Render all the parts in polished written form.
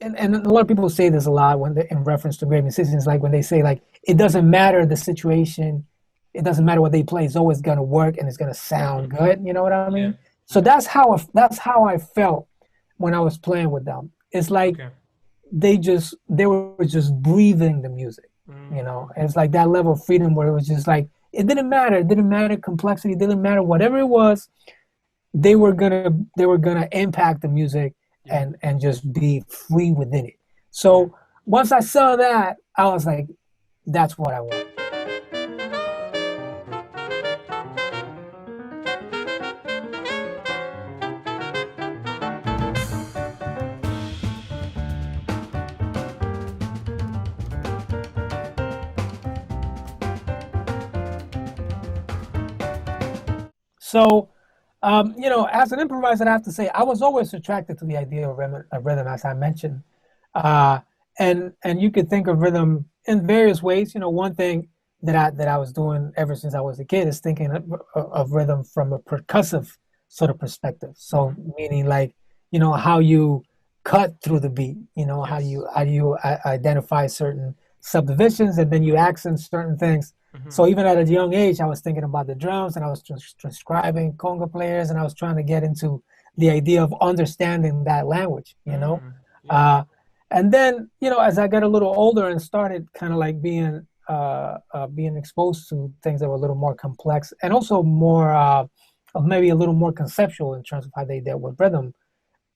and a lot of people say this a lot when they, in reference to great musicians, like when they say like it doesn't matter the situation, it doesn't matter what they play, it's always gonna work and it's gonna sound good. You know what I mean? So that's how I felt when I was playing with them. It's like they were just breathing the music. You know, and it's like that level of freedom where it was just like it didn't matter complexity, it didn't matter whatever it was. They were gonna impact the music and just be free within it. So once I saw that, I was like, that's what I want. So, you know, as an improviser, I have to say I was always attracted to the idea of rhythm, as I mentioned. And you could think of rhythm in various ways. You know, one thing that I was doing ever since I was a kid is thinking of rhythm from a percussive sort of perspective. So meaning like, you know, how you cut through the beat, you know, how you identify certain subdivisions and then you accent certain things. So even at a young age, I was thinking about the drums and I was transcribing conga players and I was trying to get into the idea of understanding that language, you know? And then, you know, as I got a little older and started kind of like being exposed to things that were a little more complex and also more, maybe a little more conceptual in terms of how they dealt with rhythm,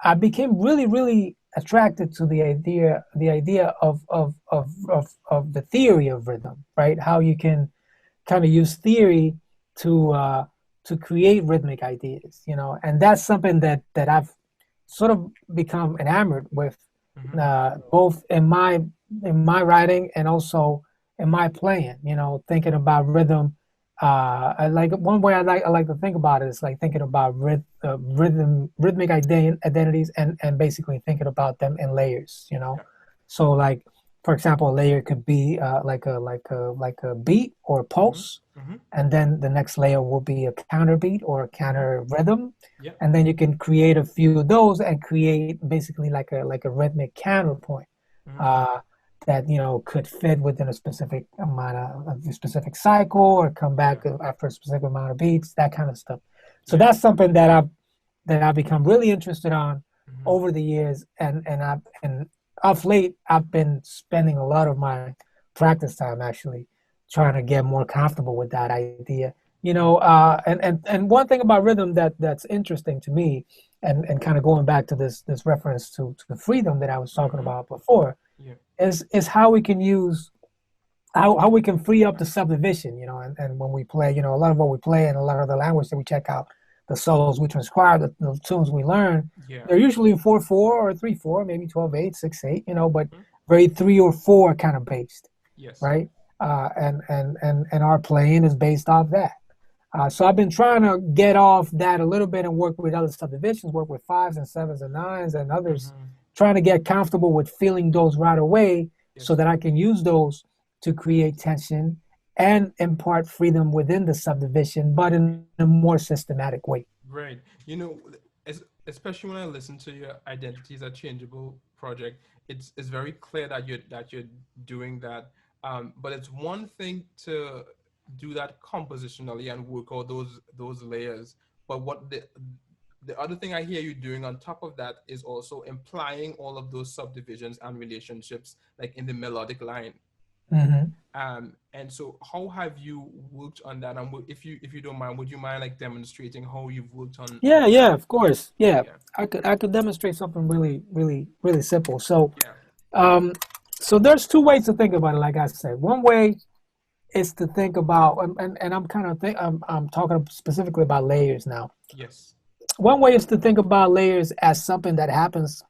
I became really, really attracted to the idea of the theory of rhythm, right? How you can kind of use theory to create rhythmic ideas, you know, and that's something that I've sort of become enamored with, both in my writing and also in my playing. You know, thinking about rhythm. I like one way I like to think about it is like thinking about rhythmic identities and basically thinking about them in layers. You know, so like for example, a layer could be like a beat or a pulse, and then the next layer will be a counter beat or a counter rhythm, and then you can create a few of those and create basically like a rhythmic counterpoint. That, you know, could fit within a specific amount of a specific cycle or come back after a specific amount of beats, that kind of stuff. So that's something that I've become really interested on over the years, and of late I've been spending a lot of my practice time actually trying to get more comfortable with that idea. You know, and one thing about rhythm that's interesting to me, and kind of going back to this reference to the freedom that I was talking about before. Is how we can use, how we can free up the subdivision, you know, and when we play, you know, a lot of what we play and a lot of the language that we check out, the solos we transcribe, the tunes we learn, they're usually 4/4 or 3/4, maybe 12/8, 6/8, you know, but very 3 or 4 kind of based, right? And our playing is based off that. So I've been trying to get off that a little bit and work with other subdivisions, work with 5s and 7s and 9s and others. Trying to get comfortable with feeling those right away so that I can use those to create tension and impart freedom within the subdivision, but in a more systematic way. Right. You know, especially when I listen to your Identities Are Changeable project, it's very clear that you're doing that. But it's one thing to do that compositionally and work out those layers. But what the other thing I hear you doing on top of that is also implying all of those subdivisions and relationships like in the melodic line. And so how have you worked on that? And if you don't mind, would you mind like demonstrating how you've worked on? Yeah, of course. Yeah. I could demonstrate something really, really, really simple. So, so there's 2 ways to think about it. Like I said, one way is to think about, and I'm talking specifically about layers now. Yes. One way is to think about layers as something that happens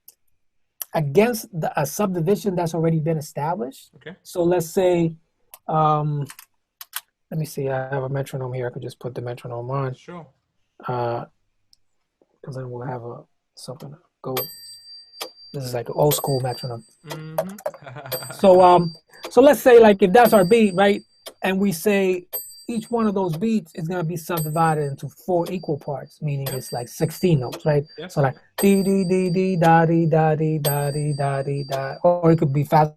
against a subdivision that's already been established. Okay. So let's say, let me see, I have a metronome here. I could just put the metronome on. Sure. Because then we'll have something to go. This is like an old school metronome. So let's say like if that's our beat, right? And we say each one of those beats is gonna be subdivided into 4 equal parts, meaning it's like 16 notes, right? Yes. So like dee dee dee dee da dee da dee da dee da dee da, or it could be fast.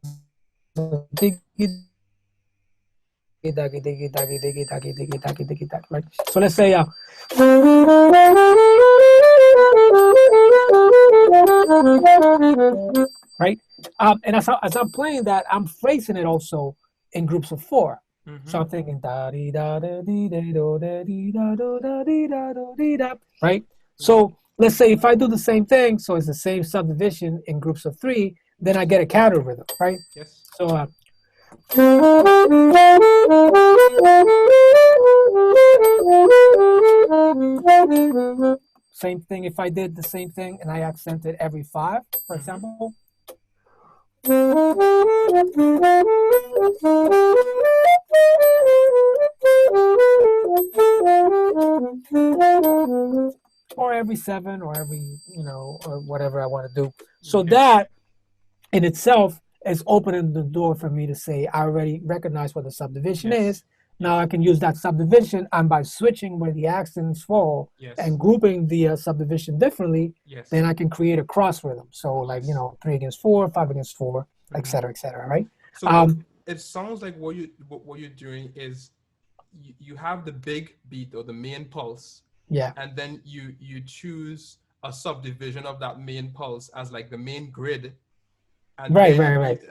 Right? So let's say right? And as I'm playing that, I'm phrasing it also in groups of 4. So I'm thinking da dee da da dee da do da dee da do da dee da do dee da, right? So let's say if I do the same thing, so it's the same subdivision in groups of 3, then I get a counter rhythm, right? Yes. So same thing if I did the same thing and I accented every 5, for example. Or every 7, or every, or whatever I want to do. So that in itself is opening the door for me to say, I already recognize what the subdivision is. Now I can use that subdivision, and by switching where the accents fall and grouping the subdivision differently, then I can create a cross rhythm. So like, 3 against 4, 5 against 4, et cetera, right? So it sounds like what you're doing is you have the big beat or the main pulse. Yeah. And then you choose a subdivision of that main pulse as like the main grid. And right.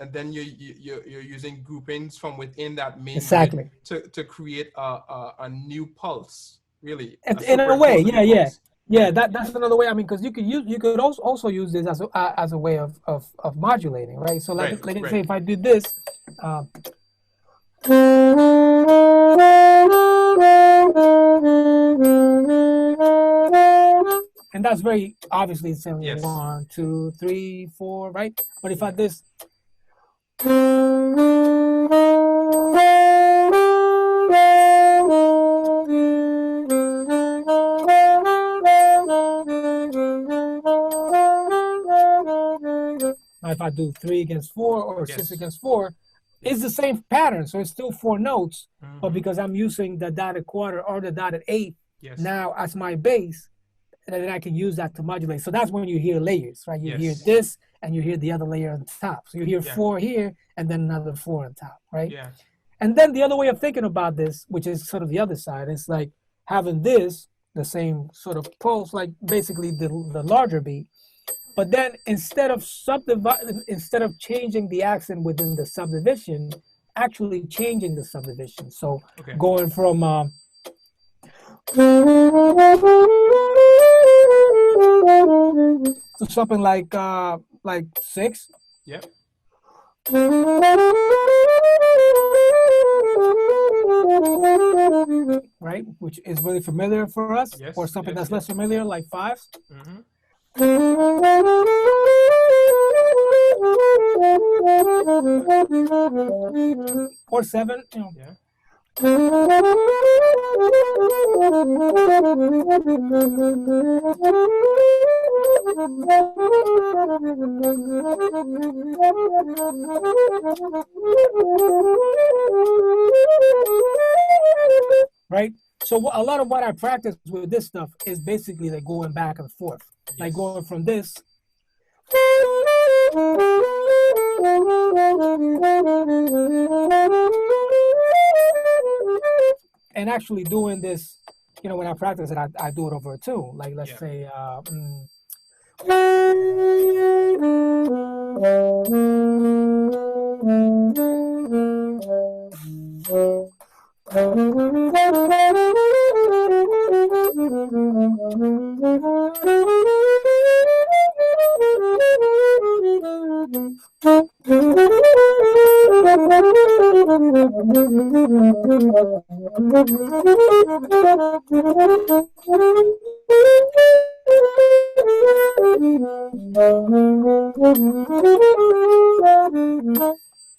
And then you're using groupings from within that main exactly grid to create a new pulse, really. In a way, yeah. That's another way. I mean, because you could also use this as a way of modulating, right? So let's say if I do this. And that's very obviously the same. 1, 2, 3, 4, right? But if I this, now if I do 3 against 4 or 6 against 4, it's the same pattern. So it's still 4 notes, but because I'm using the dotted quarter or the dotted 8 now as my bass, and then I can use that to modulate. So that's when you hear layers, right? You hear this, and you hear the other layer on top. So you hear 4 here, and then another 4 on top, right? Yeah. And then the other way of thinking about this, which is sort of the other side, is like having this, the same sort of pulse, like basically the larger beat. But then instead of changing the accent within the subdivision, actually changing the subdivision. So going from to something like 6. Yep. Right, which is really familiar for us, or something that's less familiar, like 5s. Or 7, right? So a lot of what I practice with this stuff is basically like going back and forth, like going from this and actually doing this, when I practice it, I do it over a tune. Like let's say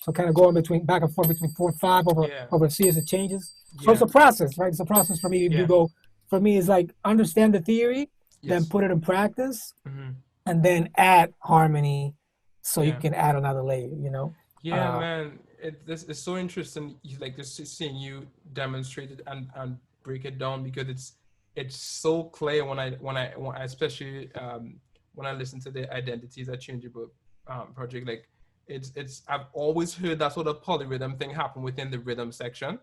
so kind of going back and forth between 4 and 5 over a series of changes. So it's a process, right? It's a process for me. For me, it's like understand the theory, then put it in practice, and then add harmony, so you can add another layer. Yeah, man. this is so interesting. Like just seeing you demonstrate it and break it down, because it's so clear when I especially when I listen to the Identities Are Changeable project. Like it's I've always heard that sort of polyrhythm thing happen within the rhythm section,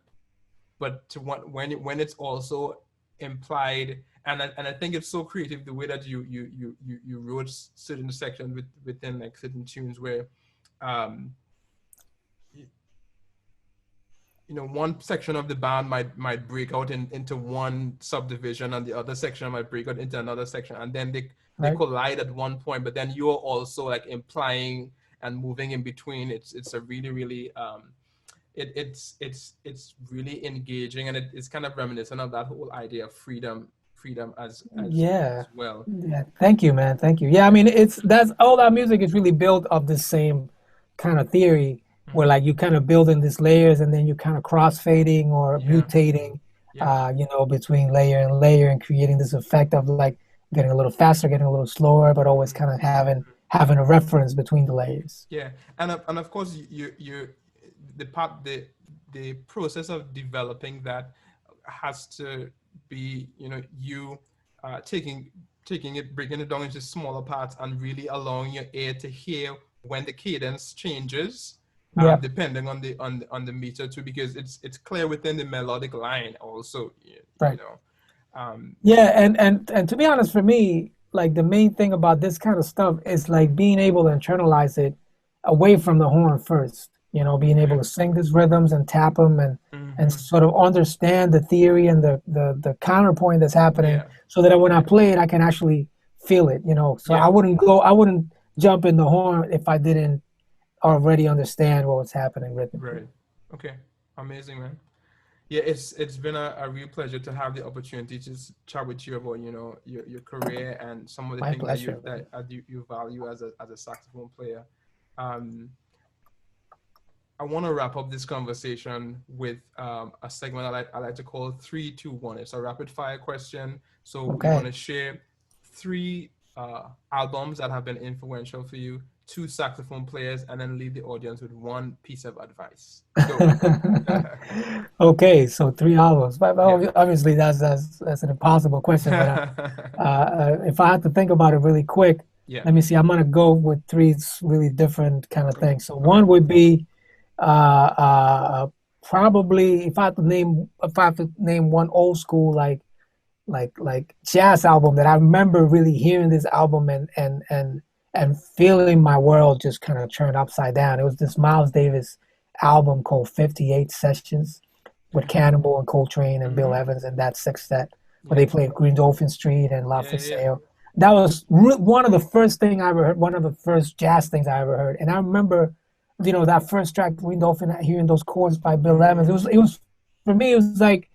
but when it's also implied, and I think it's so creative the way that you wrote certain sections within like certain tunes where one section of the band might break out into one subdivision, and the other section might break out into another section, and then they collide at one point, but then you're also like implying and moving in between. It's a really, really it's really engaging, and it's kind of reminiscent of that whole idea of freedom as well. Yeah, thank you, man. Thank you. Yeah, I mean, that's all that music is really built of the same kind of theory, where like you kind of building these layers, and then you kind of cross-fading or mutating, between layer and layer, and creating this effect of like getting a little faster, getting a little slower, but always kind of having a reference between the layers. Yeah, and of course the process of developing that has to be you taking it, breaking it down into smaller parts, and really allowing your ear to hear when the cadence changes, depending on the meter too, because it's clear within the melodic line also. Right. And to be honest, for me, like the main thing about this kind of stuff is like being able to internalize it away from the horn first. Being able to sing these rhythms and tap them and sort of understand the theory and the counterpoint that's happening, so that when I play it, I can actually feel it. So I wouldn't jump in the horn if I didn't already understand what was happening rhythmically. Right. Okay. Amazing, man. Yeah, it's been a real pleasure to have the opportunity to chat with you about your career and some of the things that you value as a saxophone player. I want to wrap up this conversation with a segment I like to call 3, 2, 1. It's a rapid fire question. So we want to share 3 albums that have been influential for you, 2 saxophone players, and then leave the audience with 1 piece of advice. Okay, so 3 albums. But obviously that's an impossible question. But if I have to think about it really quick, let me see. I'm gonna go with 3 really different kind of things. So one would be probably if I have to name one old school like jazz album that I remember really hearing this album and feeling my world just kind of turned upside down. It was this Miles Davis album called 58 Sessions with Cannibal and Coltrane and Bill Evans and that sextet where they played Green Dolphin Street and La Fiseo. That was one of the first thing I ever heard, one of the first jazz things I ever heard. And I remember, that first track, Green Dolphin, hearing those chords by Bill Evans. It was for me, it was like,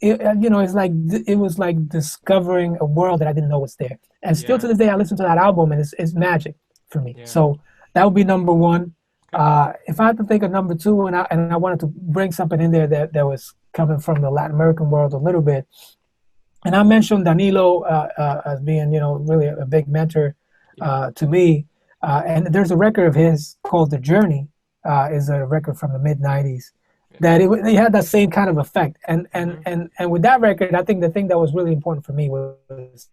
it was like discovering a world that I didn't know was there. And still to this day, I listen to that album and it's magic for me. Yeah. So that would be number 1. If I had to think of number 2, and I wanted to bring something in there that was coming from the Latin American world a little bit, and I mentioned Danilo as being, really a big mentor to me. And there's a record of his called The Journey, is a record from the mid-90s. That it had that same kind of effect, and with that record, I think the thing that was really important for me was,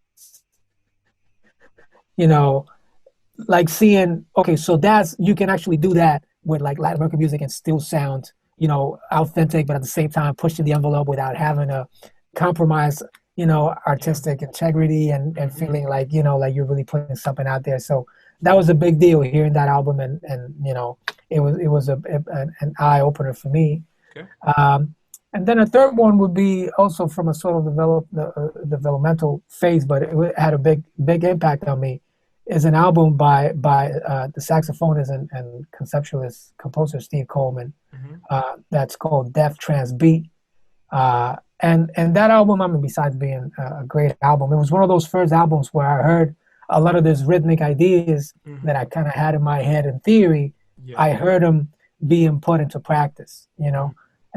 like seeing, okay, so you can actually do that with like Latin American music and still sound, authentic, but at the same time pushing the envelope without having to compromise, artistic integrity and feeling like, like you're really putting something out there. So that was a big deal hearing that album, and it was an eye opener for me. Okay. And then a third one would be also from a sort of developmental phase, but it had a big impact on me. Is an album by the saxophonist and conceptualist composer Steve Coleman, that's called Deaf Trans Beat. And that album, I mean, besides being a great album, it was one of those first albums where I heard a lot of these rhythmic ideas that I kind of had in my head in theory. I heard them being put into practice, and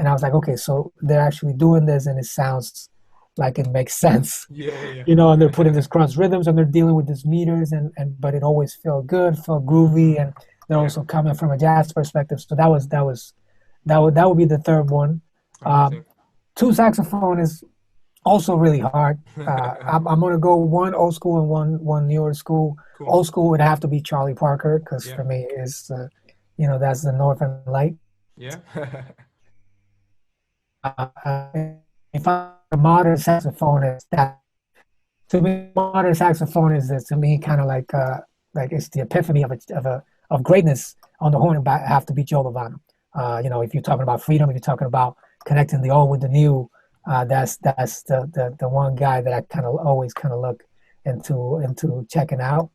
I was like, okay, so they're actually doing this, and it sounds like it makes sense. And they're putting these cross rhythms, and they're dealing with these meters, but it always felt good, felt groovy, and they're also coming from a jazz perspective. So that was That would be the third one. Amazing. Two saxophonists, also really hard. I'm gonna go one old school and one newer school. Cool. Old school would have to be Charlie Parker because Yeah. for me is that's the Northern Light. Yeah. If I'm a modern saxophonist, that to me modern saxophonist is to me kind of like it's the epiphany of greatness on the horn and have to be Joe Lovano. If you're talking about freedom, if you're talking about connecting the old with the new, that's the one guy that I kind of always kind of look into checking out.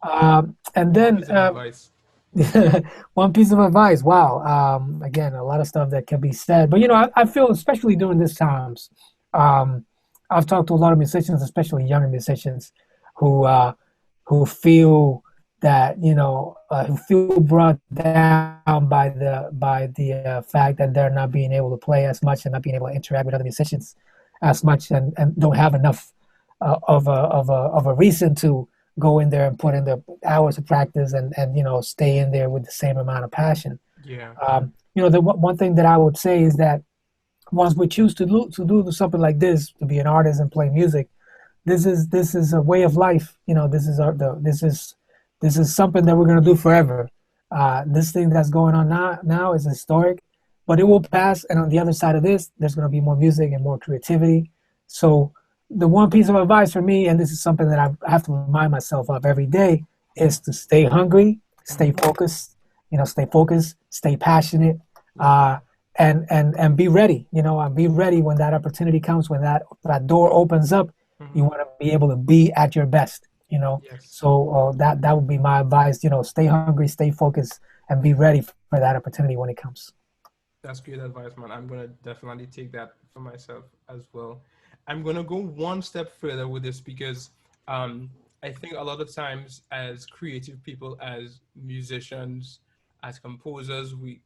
And then one piece of advice. Wow. Again, a lot of stuff that can be said, but I feel especially during these times, I've talked to a lot of musicians, especially younger musicians, who feel that who feel brought down by the fact that they're not being able to play as much and not being able to interact with other musicians as much and don't have enough of a reason to go in there and put in the hours of practice and stay in there with the same amount of passion. Yeah. The one thing that I would say is that once we choose to do something like this, to be an artist and play music, this is a way of life. This is something that we're going to do forever. This thing that's going on now is historic, but it will pass. And on the other side of this, there's going to be more music and more creativity. So the one piece of advice for me, and this is something that I have to remind myself of every day, is to stay hungry, stay focused, stay passionate, and be ready, and be ready when that opportunity comes, when that door opens up. You want to be able to be at your best. Yes. So that would be my advice. Stay hungry, stay focused, and be ready for that opportunity when it comes. That's great advice, man. I'm gonna definitely take that for myself as well. I'm gonna go one step further with this because I think a lot of times as creative people, as musicians, as composers, we're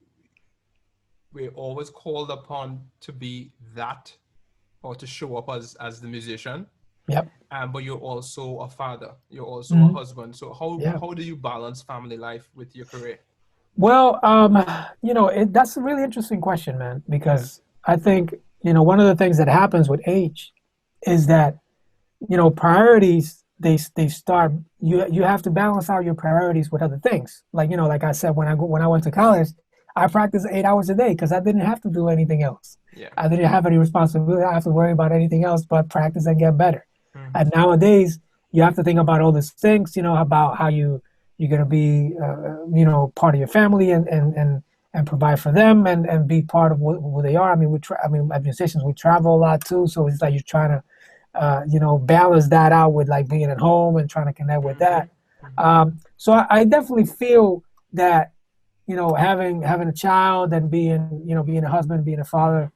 always called upon to be that or to show up as the musician. Yep. But you're also a father. You're also a husband. So how do you balance family life with your career? Well, that's a really interesting question, man, because I think, one of the things that happens with age is that, priorities, they start, you have to balance out your priorities with other things. Like, like I said, when I went to college, I practiced 8 hours a day because I didn't have to do anything else. Yeah. I didn't have any responsibility. I have to worry about anything else but practice and get better. And nowadays, you have to think about all these things, about how you're going to be, part of your family and provide for them and be part of who they are. I mean, as musicians, we travel a lot too. So it's like you're trying to, balance that out with like being at home and trying to connect with that. So I definitely feel that, having a child and being a husband, being a father,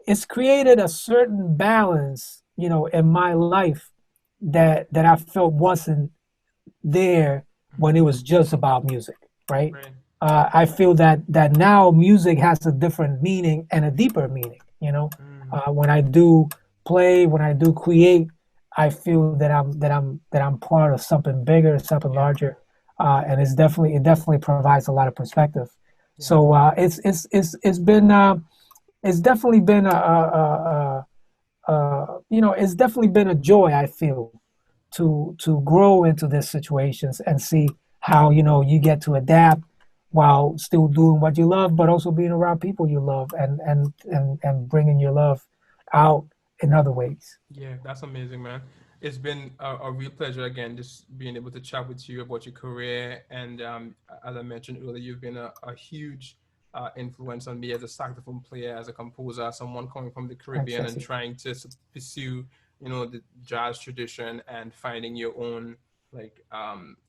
it's created a certain balance, in my life that I felt wasn't there when it was just about music, right? I feel that now music has a different meaning and a deeper meaning. When I do play, when I do create, I feel that I'm part of something bigger, something larger, and it definitely provides a lot of perspective. Yeah. So it's definitely been it's definitely been a joy, I feel, to grow into these situations and see how you get to adapt while still doing what you love, but also being around people you love and bringing your love out in other ways. Yeah, that's amazing, man. It's been a real pleasure again, just being able to chat with you about your career. And as I mentioned earlier, you've been a huge influence on me as a saxophone player, as a composer, as someone coming from the Caribbean and trying to pursue, the jazz tradition and finding your own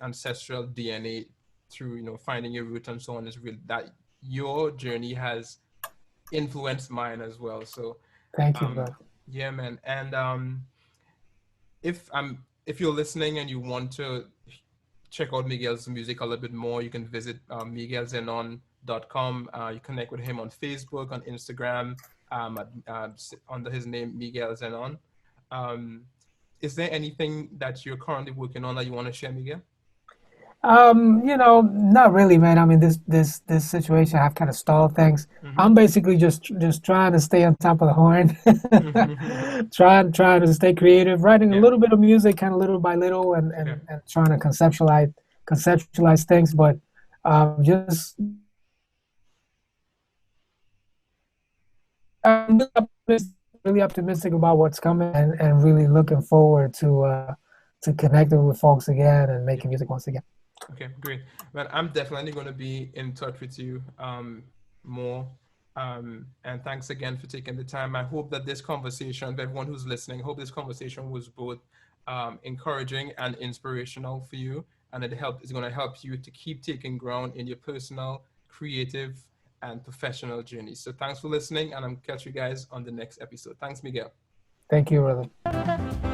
ancestral DNA through, finding your root and so on. Is real that your journey has influenced mine as well. So thank you, bro. Yeah, man. And if you're listening and you want to check out Miguel's music a little bit more, you can visit miguelzenon.com. You connect with him on Facebook, on Instagram, under his name, Miguel Zenón. Is there anything that you're currently working on that you want to share, Miguel? You know, not really, man. I mean, this situation, I've kind of stalled things. Mm-hmm. I'm basically just trying to stay on top of the horn, Mm-hmm. trying to stay creative, writing a Yeah. little bit of music, kind of little by little, and Okay. and trying to conceptualize things. But just I'm really optimistic about what's coming, and really looking forward to connecting with folks again and Yeah. making music once again. Okay, great. Well, I'm definitely going to be in touch with you more. And thanks again for taking the time. I hope that this conversation, everyone who's listening, I hope this conversation was both encouraging and inspirational for you. And it's going to help you to keep taking ground in your personal, creative, and professional journey. So thanks for listening, and I'll catch you guys on the next episode. Thanks, Miguel. Thank you, brother.